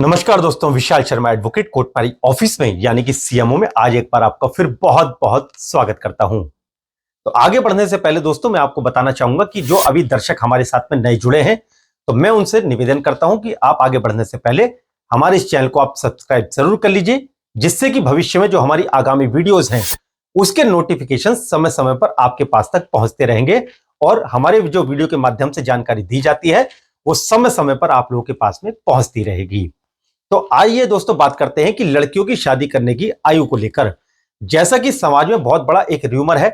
नमस्कार दोस्तों, Vishal Sharma advocate कोटपारी office में यानी कि सीएमओ में आज एक बार आपका फिर बहुत बहुत स्वागत करता हूं। तो आगे बढ़ने से पहले दोस्तों मैं आपको बताना चाहूंगा कि जो अभी दर्शक हमारे साथ में नए जुड़े हैं तो मैं उनसे निवेदन करता हूं कि आप आगे बढ़ने से पहले हमारे इस चैनल को आप सब्सक्राइब जरूर कर लीजिए, जिससे कि भविष्य में जो हमारी आगामी वीडियोज हैं उसके नोटिफिकेशन समय समय पर आपके पास तक पहुंचते रहेंगे और हमारे जो वीडियो के माध्यम से जानकारी दी जाती है वो समय समय पर आप लोगों के पास में पहुंचती रहेगी। तो आइए दोस्तों बात करते हैं कि लड़कियों की शादी करने की आयु को लेकर। जैसा कि समाज में बहुत बड़ा एक र्यूमर है,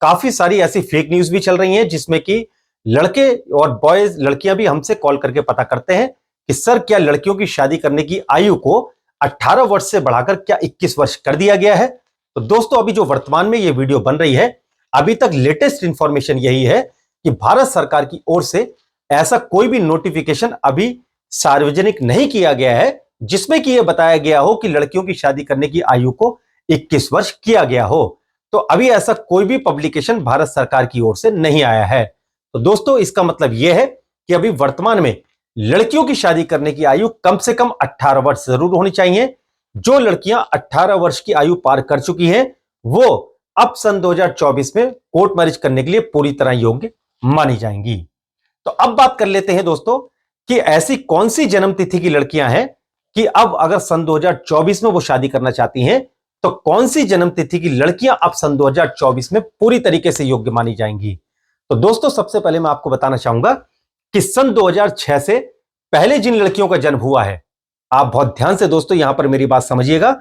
काफी सारी ऐसी फेक न्यूज भी चल रही हैं जिसमें कि लड़के और बॉयज लड़कियां भी हमसे कॉल करके पता करते हैं कि सर क्या लड़कियों की शादी करने की आयु को 18 वर्ष से बढ़ाकर क्या 21 वर्ष कर दिया गया है। तो दोस्तों अभी जो वर्तमान में ये वीडियो बन रही है, अभी तक लेटेस्ट इंफॉर्मेशन यही है कि भारत सरकार की ओर से ऐसा कोई भी नोटिफिकेशन अभी सार्वजनिक नहीं किया गया है जिसमें कि यह बताया गया हो कि लड़कियों की शादी करने की आयु को 21 वर्ष किया गया हो। तो अभी ऐसा कोई भी पब्लिकेशन भारत सरकार की ओर से नहीं आया है। तो दोस्तों इसका मतलब यह है कि अभी वर्तमान में लड़कियों की शादी करने की आयु कम से कम 18 वर्ष जरूर होनी चाहिए। जो लड़कियां 18 वर्ष की आयु पार कर चुकी हैं वो अब सन 2024 में कोर्ट मैरिज करने के लिए पूरी तरह योग्य मानी जाएंगी। तो अब बात कर लेते हैं दोस्तों कि ऐसी कौन सी जन्म तिथि की लड़कियां हैं कि अब अगर सन 2024 में वो शादी करना चाहती हैं तो कौन सी जन्म तिथि की लड़कियां अब सन 2024 में पूरी तरीके से योग्य मानी जाएंगी। तो दोस्तों सबसे पहले मैं आपको बताना चाहूंगा कि सन 2006 से पहले जिन लड़कियों का जन्म हुआ है, आप बहुत ध्यान से दोस्तों यहां पर मेरी बात समझिएगा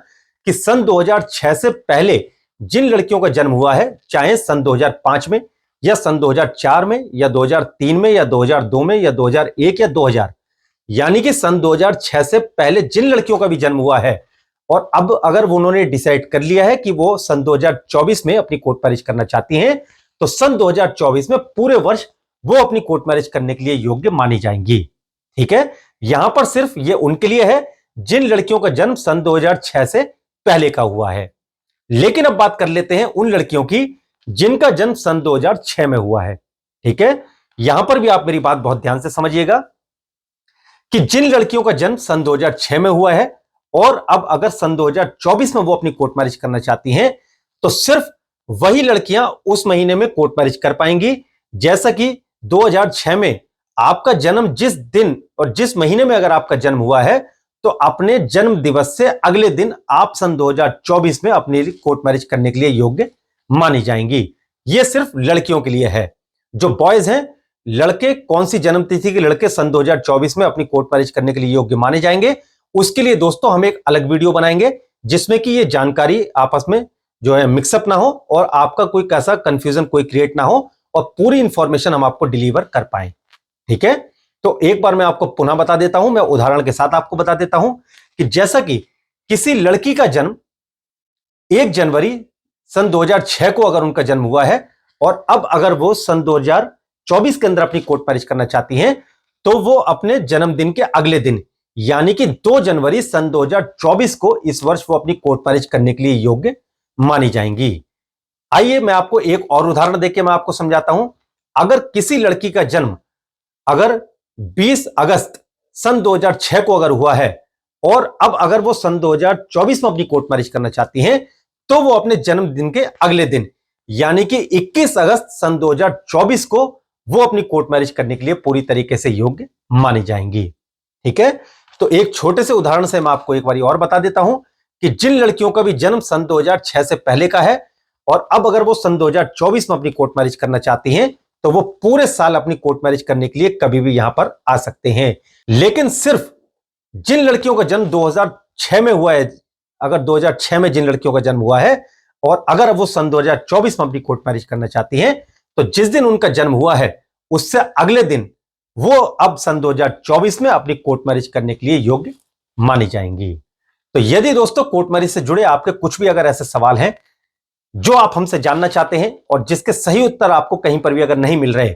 कि सन 2006 से पहले जिन लड़कियों का जन्म हुआ है, चाहे सन 2005 में या सन 2004 में या 2003 में या 2002 में या 2001 या 2000, यानी कि सन 2006 से पहले जिन लड़कियों का भी जन्म हुआ है और अब अगर उन्होंने डिसाइड कर लिया है कि वो सन 2024 में अपनी कोर्ट मैरिज करना चाहती हैं तो सन 2024 में पूरे वर्ष वो अपनी कोर्ट मैरिज करने के लिए योग्य मानी जाएंगी। ठीक है, यहां पर सिर्फ ये उनके लिए है जिन लड़कियों का जन्म सन 2006 से पहले का हुआ है। लेकिन अब बात कर लेते हैं उन लड़कियों की जिनका जन्म सन 2006 में हुआ है। ठीक है, यहां पर भी आप मेरी बात बहुत ध्यान से समझिएगा कि जिन लड़कियों का जन्म सन 2006 में हुआ है और अब अगर सन 2024 में वो अपनी कोर्ट मैरिज करना चाहती हैं तो सिर्फ वही लड़कियां उस महीने में कोर्ट मैरिज कर पाएंगी। जैसा कि 2006 में आपका जन्म जिस दिन और जिस महीने में अगर आपका जन्म हुआ है तो अपने जन्म दिवस से अगले दिन आप सन 2024 में अपनी कोर्ट मैरिज करने के लिए योग्य मानी जाएंगी। यह सिर्फ लड़कियों के लिए है। जो बॉयज हैं, लड़के कौन सी जन्म तिथि के लड़के सन 2024 में अपनी कोर्ट मैरिज करने के लिए योग्य माने जाएंगे, उसके लिए दोस्तों हम एक अलग वीडियो बनाएंगे जिसमें कि ये जानकारी आपस में जो है मिक्सअप ना हो और आपका कोई कैसा कंफ्यूजन कोई क्रिएट ना हो और पूरी इंफॉर्मेशन हम आपको डिलीवर कर पाए। ठीक है, तो एक बार मैं आपको पुनः बता देता हूं, मैं उदाहरण के साथ आपको बता देता हूं कि जैसा कि किसी लड़की का जन्म 1 जनवरी सन 2006 को अगर उनका जन्म हुआ है और अब अगर वो सन 2024 के अंदर अपनी कोर्ट मैरिज करना चाहती हैं तो वो अपने जन्मदिन के अगले दिन यानी कि 2 जनवरी सन 2024 को इस वर्ष वो अपनी कोर्ट मैरिज करने के लिए योग्य मानी जाएंगी। आइए मैं आपको एक और उदाहरण देके मैं आपको समझाता हूं। अगर किसी लड़की का जन्म अगर 20 अगस्त सन 2006 को अगर हुआ है और अब अगर वो सन 2024 में अपनी कोर्ट मैरिज करना चाहती हैं तो वो अपने जन्मदिन के अगले दिन यानी कि 21 अगस्त सन 2024 को वो अपनी कोर्ट मैरिज करने के लिए पूरी तरीके से योग्य मानी जाएंगी। ठीक है, तो एक छोटे से उदाहरण से मैं आपको एक बार और बता देता हूं कि जिन लड़कियों का भी जन्म सन 2006 से पहले का है और अब अगर वो सन 2024 में अपनी कोर्ट मैरिज करना चाहती हैं तो वो पूरे साल अपनी कोर्ट मैरिज करने के लिए कभी भी यहां पर आ सकते हैं। लेकिन सिर्फ जिन लड़कियों का जन्म 2006 में हुआ है, अगर 2006 में जिन लड़कियों का जन्म हुआ है और अगर वो सन 2024 में अपनी कोर्ट मैरिज करना चाहती हैं तो जिस दिन उनका जन्म हुआ है उससे अगले दिन वो अब सन 2024 में अपनी कोर्ट मैरिज करने के लिए योग्य मानी जाएंगी। तो यदि दोस्तों कोर्ट मैरिज से जुड़े आपके कुछ भी अगर ऐसे सवाल हैं जो आप हमसे जानना चाहते हैं और जिसके सही उत्तर आपको कहीं पर भी अगर नहीं मिल रहे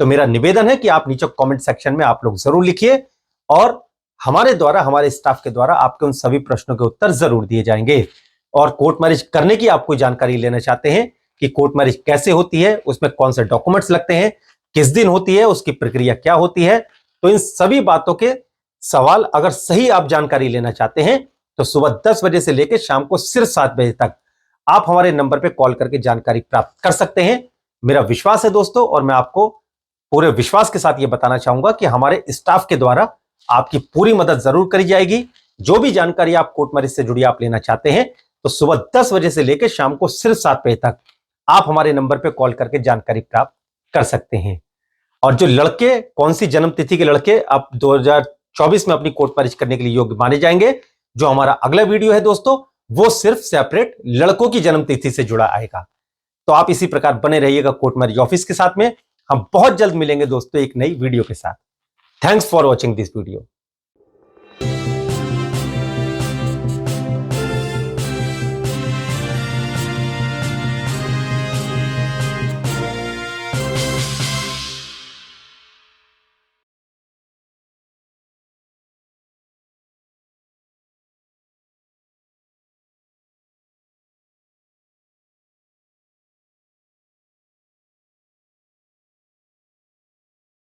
तो मेरा निवेदन है कि आप नीचे कमेंट सेक्शन में आप लोग जरूर लिखिए और हमारे द्वारा हमारे स्टाफ के द्वारा आपके उन सभी प्रश्नों के उत्तर जरूर दिए जाएंगे। और कोर्ट मैरिज करने की आप कोई जानकारी लेना चाहते हैं कि कोर्ट मैरिज कैसे होती है, उसमें कौन से डॉक्यूमेंट्स लगते हैं, किस दिन होती है, उसकी प्रक्रिया क्या होती है, तो इन सभी बातों के सवाल अगर सही आप जानकारी लेना चाहते हैं तो सुबह 10 बजे से लेकर शाम को सिर्फ 7 बजे तक आप हमारे नंबर पे कॉल करके जानकारी प्राप्त कर सकते हैं। मेरा विश्वास है दोस्तों, और मैं आपको पूरे विश्वास के साथ यह बताना चाहूंगा कि हमारे स्टाफ के द्वारा आपकी पूरी मदद जरूर करी जाएगी। जो भी जानकारी आप कोर्ट मैरिज से जुड़ी आप लेना चाहते हैं तो सुबह 10 बजे से लेकर शाम को सिर्फ 7 बजे तक आप हमारे नंबर पे कॉल करके जानकारी प्राप्त कर सकते हैं। और जो लड़के, कौन सी जन्म तिथि के लड़के आप 2024 में अपनी कोर्ट मैरिज करने के लिए योग्य माने जाएंगे, जो हमारा अगला वीडियो है दोस्तों, वो सिर्फ सेपरेट लड़कों की जन्म तिथि से जुड़ा आएगा। तो आप इसी प्रकार बने रहिएगा कोर्ट मैरिज ऑफिस के साथ में। हम बहुत जल्द मिलेंगे दोस्तों एक नई वीडियो के साथ। Thanks for watching this video.